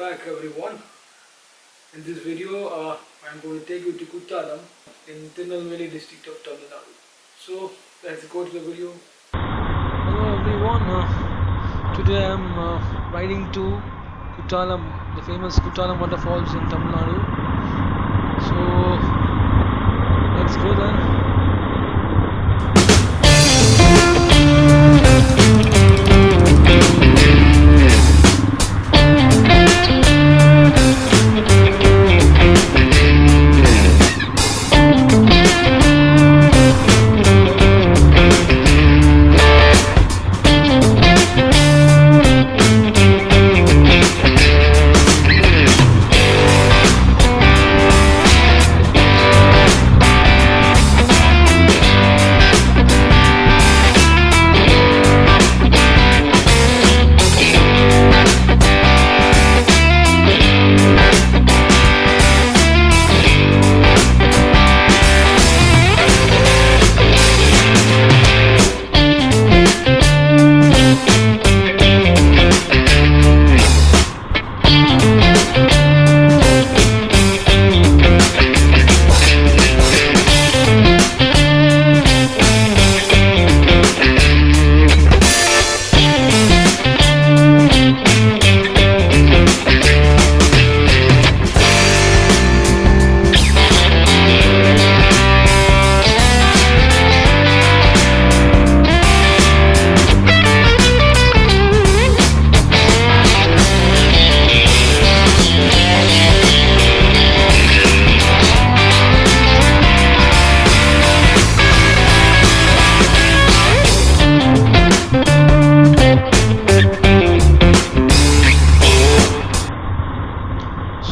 back everyone. In this video I am going to take you to Kuttalam in Tirunelveli district of Tamil Nadu. So let's go to the video. Hello everyone, today I am riding to Kuttalam, the famous Kuttalam waterfalls in Tamil Nadu. So let's go then.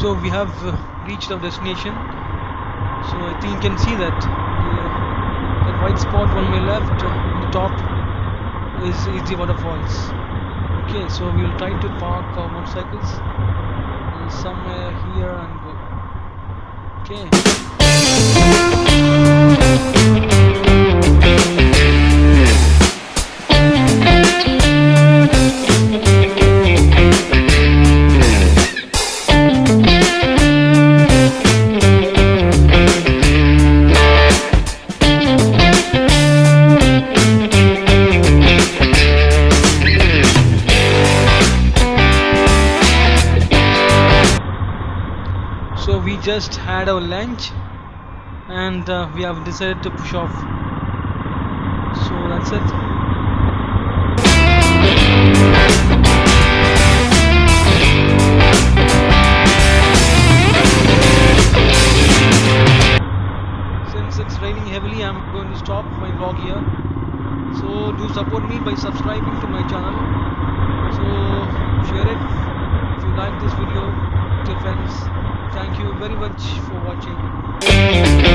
So we have reached our destination. So I think you can see that the white spot on my left on the top is the waterfalls. Okay, so we will try to park our motorcycles somewhere here and go. Okay. So we just had our lunch and we have decided to push off. So that's it. Since it's raining heavily, I'm going to stop my vlog here. So do support me by subscribing to my channel. So share it if you like this video with your friends. Thank you very much for watching.